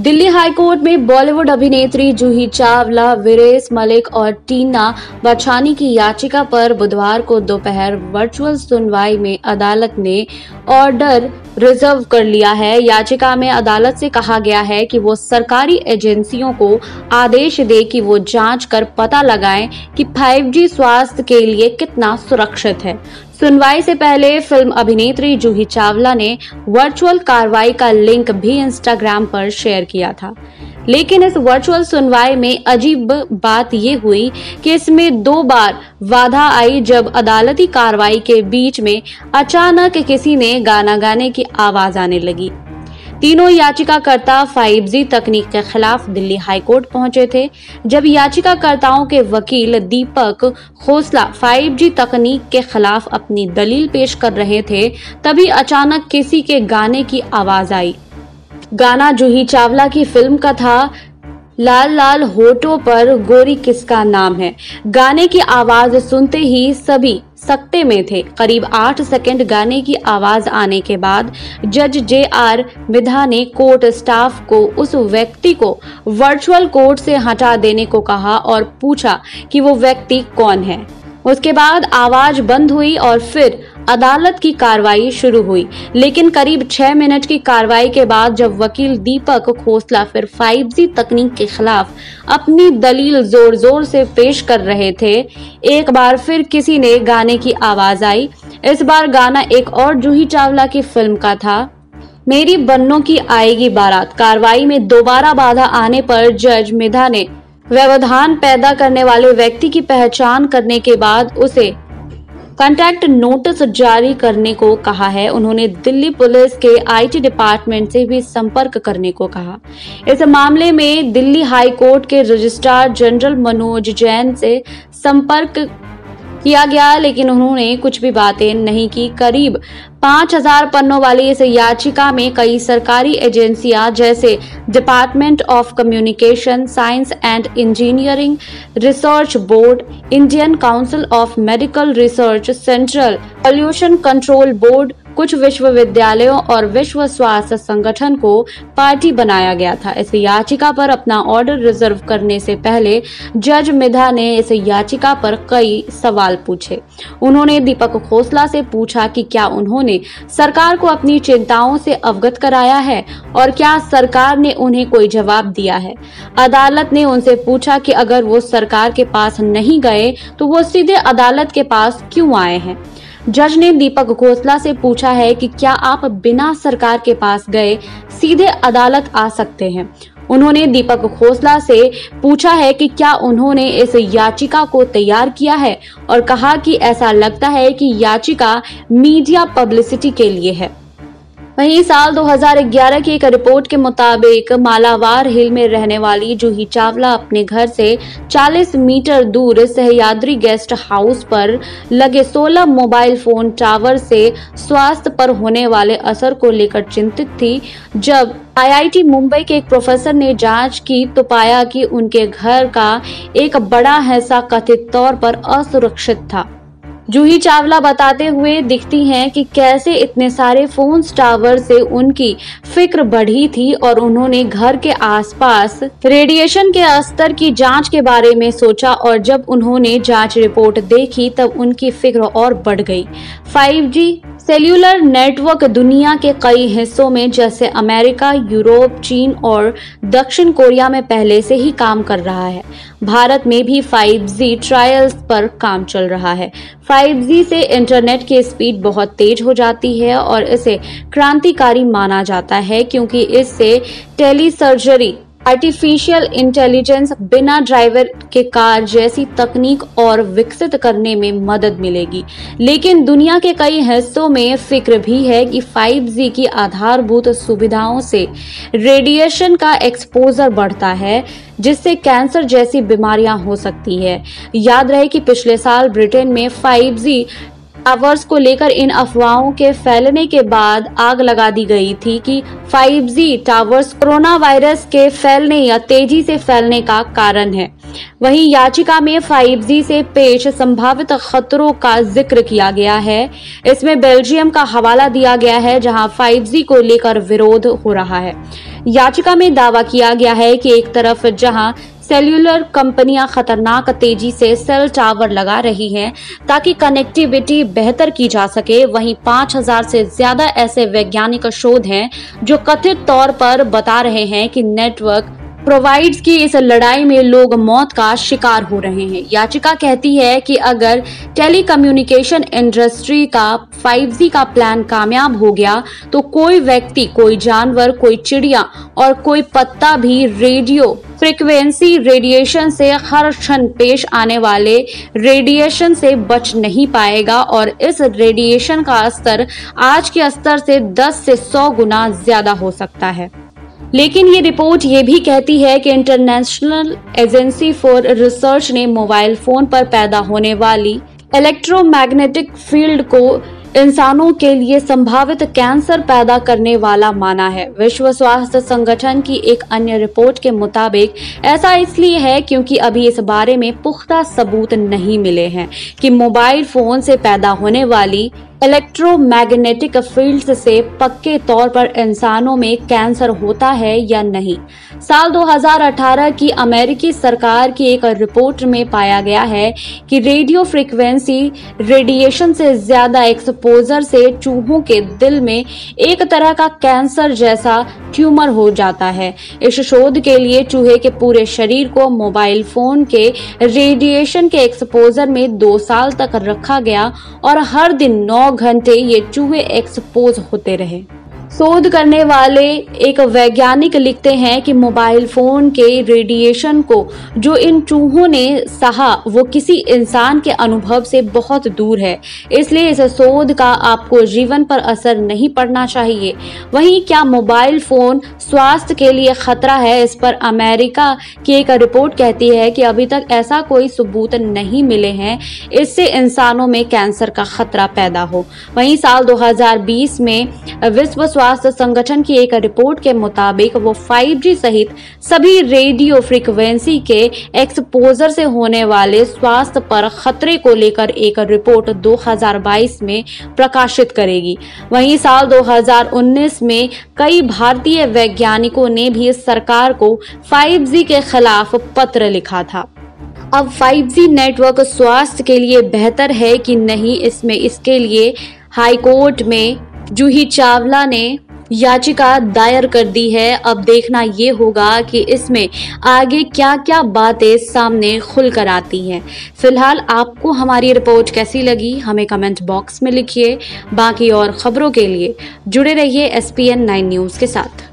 Delhi high court में बॉलीवुड अभिनेत्री जूही चावला, विरेश मलिक और टीना बछानी की याचिका पर बुधवार को दोपहर वर्चुअल सुनवाई में अदालत ने ऑर्डर रिजर्व कर लिया है। याचिका में अदालत से कहा गया है कि वो सरकारी एजेंसियों को आदेश दे कि वो जांच कर पता लगाएं कि 5G स्वास्थ्य के लिए कितना सुरक्षित है। सुनवाई से पहले फिल्म अभिनेत्री जूही चावला ने वर्चुअल कार्रवाई का लिंक भी इंस्टाग्राम पर शेयर किया था, लेकिन इस वर्चुअल सुनवाई में अजीब बात ये हुई कि इसमें 2 बार बाधा आई जब अदालती कार्रवाई के बीच में अचानक किसी ने गाना गाने की आवाज आने लगी। तीनों याचिकाकर्ता 5G तकनीक के खिलाफ दिल्ली हाईकोर्ट पहुंचे थे। जब याचिकाकर्ताओं के वकील दीपक खोसला 5G तकनीक के खिलाफ अपनी दलील पेश कर रहे थे, तभी अचानक किसी के गाने की आवाज आई। गाना जूही चावला की फिल्म का था, लाल लाल होठों पर गोरी किसका नाम है। गाने की आवाज सुनते ही सभी सकते में थे। करीब 8 सेकंड गाने की आवाज आने के बाद जज JR मिधा ने कोर्ट स्टाफ को उस व्यक्ति को वर्चुअल कोर्ट से हटा देने को कहा और पूछा कि वो व्यक्ति कौन है। उसके बाद आवाज बंद हुई और फिर अदालत की कार्रवाई शुरू हुई। लेकिन करीब 6 मिनट की कार्रवाई के बाद जब वकील दीपक खोसला फिर 5G तकनीक के खिलाफ अपनी दलील जोर जोर से पेश कर रहे थे, एक बार फिर किसी ने गाने की आवाज आई। इस बार गाना एक और जूही चावला की फिल्म का था, मेरी बन्नों की आएगी बारात। कार्रवाई में दोबारा बाधा आने पर जज मिधा ने व्यवधान पैदा करने वाले व्यक्ति की पहचान करने के बाद उसे कांटेक्ट नोटिस जारी करने को कहा है। उन्होंने दिल्ली पुलिस के IT डिपार्टमेंट से भी संपर्क करने को कहा। इस मामले में दिल्ली हाई कोर्ट के रजिस्ट्रार जनरल मनोज जैन से संपर्क किया गया, लेकिन उन्होंने कुछ भी बातें नहीं की। करीब 5000 पन्नों वाली इस याचिका में कई सरकारी एजेंसियां जैसे department of communication, science and engineering, research board, Indian council of medical research, central pollution control board, कुछ विश्वविद्यालयों और विश्व स्वास्थ्य संगठन को पार्टी बनाया गया था। इस याचिका पर अपना ऑर्डर रिजर्व करने से पहले जज मिधा ने इस याचिका पर कई सवाल पूछे। उन्होंने दीपक खोसला से पूछा कि क्या उन्होंने सरकार को अपनी चिंताओं से अवगत कराया है और क्या सरकार ने उन्हें कोई जवाब दिया है। अदालत ने उनसे पूछा कि अगर वो सरकार के पास नहीं गए तो वो सीधे अदालत के पास क्यों आए हैं। जज ने दीपक खोसला से पूछा है कि क्या आप बिना सरकार के पास गए सीधे अदालत आ सकते हैं। उन्होंने दीपक खोसला से पूछा है कि क्या उन्होंने इस याचिका को तैयार किया है और कहा कि ऐसा लगता है कि याचिका मीडिया पब्लिसिटी के लिए है। वहीं साल 2011 की एक रिपोर्ट के मुताबिक मालाबार हिल में रहने वाली जूही चावला अपने घर से 40 मीटर दूर सह्याद्री गेस्ट हाउस पर लगे 16 मोबाइल फोन टावर से स्वास्थ्य पर होने वाले असर को लेकर चिंतित थी। जब IIT मुंबई के एक प्रोफेसर ने जांच की तो पाया कि उनके घर का एक बड़ा हिस्सा कथित तौर पर असुरक्षित था। जूही चावला बताते हुए दिखती हैं कि कैसे इतने सारे फोन टावर से उनकी फिक्र बढ़ी थी और उन्होंने घर के आसपास रेडिएशन के स्तर की जांच के बारे में सोचा और जब उन्होंने जांच रिपोर्ट देखी तब उनकी फिक्र और बढ़ गई। 5G सेल्यूलर नेटवर्क दुनिया के कई हिस्सों में जैसे अमेरिका, यूरोप, चीन और दक्षिण कोरिया में पहले से ही काम कर रहा है। भारत में भी 5G ट्रायल्स पर काम चल रहा है। 5G से इंटरनेट की स्पीड बहुत तेज हो जाती है और इसे क्रांतिकारी माना जाता है क्योंकि इससे टेलीसर्जरी, आर्टिफिशियल इंटेलिजेंस, बिना ड्राइवर के कार जैसी तकनीक और विकसित करने में मदद मिलेगी। लेकिन दुनिया के कई हिस्सों में फिक्र भी है कि 5G की आधारभूत सुविधाओं से रेडिएशन का एक्सपोजर बढ़ता है, जिससे कैंसर जैसी बीमारियां हो सकती है। याद रहे कि पिछले साल ब्रिटेन में 5G टावर्स को लेकर इन अफवाहों के फैलने के बाद आग लगा दी गई थी कि 5G टावर्स कोरोना वायरस के फैलने या तेजी से फैलने का कारण है। वहीं याचिका में 5G से पेश संभावित खतरों का जिक्र किया गया है। इसमें बेल्जियम का हवाला दिया गया है, जहां 5G को लेकर विरोध हो रहा है। याचिका में दावा किया गया है कि एक तरफ जहां सेल्यूलर कंपनियां खतरनाक तेजी से सेल टावर लगा रही हैं ताकि कनेक्टिविटी बेहतर की जा सके, वहीं 5000 से ज्यादा ऐसे वैज्ञानिक शोध हैं जो कथित तौर पर बता रहे हैं कि नेटवर्क प्रोवाइडर्स की इस लड़ाई में लोग मौत का शिकार हो रहे हैं। याचिका कहती है कि अगर टेलीकम्युनिकेशन इंडस्ट्री का 5G का प्लान कामयाब हो गया तो कोई व्यक्ति, कोई जानवर, कोई चिड़िया और कोई पत्ता भी रेडियो फ्रीक्वेंसी रेडिएशन से हर क्षण पेश आने वाले रेडिएशन से बच नहीं पाएगा और इस रेडिएशन का स्तर आज के स्तर से 10 से 100 गुना ज्यादा हो सकता है। लेकिन ये रिपोर्ट ये भी कहती है कि इंटरनेशनल एजेंसी फॉर रिसर्च ने मोबाइल फोन पर पैदा होने वाली इलेक्ट्रोमैग्नेटिक फील्ड को इंसानों के लिए संभावित कैंसर पैदा करने वाला माना है। विश्व स्वास्थ्य संगठन की एक अन्य रिपोर्ट के मुताबिक ऐसा इसलिए है क्योंकि अभी इस बारे में पुख्ता सबूत नहीं मिले हैं कि मोबाइल फोन से पैदा होने वाली इलेक्ट्रोमैग्नेटिक फील्ड से पक्के तौर पर इंसानों में कैंसर होता है या नहीं। साल 2018 की अमेरिकी सरकार की एक रिपोर्ट में पाया गया है कि रेडियो फ्रीक्वेंसी रेडिएशन से ज्यादा एक्सपोजर से चूहों के दिल में एक तरह का कैंसर जैसा ट्यूमर हो जाता है। इस शोध के लिए चूहे के पूरे शरीर को मोबाइल फोन के रेडिएशन के एक्सपोजर में 2 साल तक रखा गया और हर दिन 9 घंटे ये चूहे एक्सपोज होते रहे। शोध करने वाले एक वैज्ञानिक लिखते हैं कि मोबाइल फोन के रेडिएशन को जो इन चूहों ने सहा वो किसी इंसान के अनुभव से बहुत दूर है, इसलिए इस शोध का आपको जीवन पर असर नहीं पड़ना चाहिए। वहीं क्या मोबाइल फोन स्वास्थ्य के लिए खतरा है, इस पर अमेरिका की एक रिपोर्ट कहती है कि अभी तक ऐसा कोई सबूत नहीं मिले हैं इससे इंसानों में कैंसर का खतरा पैदा हो। वहीं साल 2020 में विश्व स्वास्थ्य संगठन की एक रिपोर्ट के मुताबिक वो 5G सहित सभी रेडियो फ्रीक्वेंसी के एक्सपोजर से होने वाले स्वास्थ्य पर खतरे को लेकर एक रिपोर्ट 2022 में प्रकाशित करेगी। वहीं साल 2019 में कई भारतीय वैज्ञानिकों ने भी सरकार को 5G के खिलाफ पत्र लिखा था। अब 5G नेटवर्क स्वास्थ्य के लिए बेहतर है कि नहीं, इसके लिए हाई कोर्ट में जूही चावला ने याचिका दायर कर दी है। अब देखना ये होगा कि इसमें आगे क्या क्या बातें सामने खुलकर आती हैं। फिलहाल आपको हमारी रिपोर्ट कैसी लगी हमें कमेंट बॉक्स में लिखिए। बाकी और खबरों के लिए जुड़े रहिए SPN 9 न्यूज़ के साथ।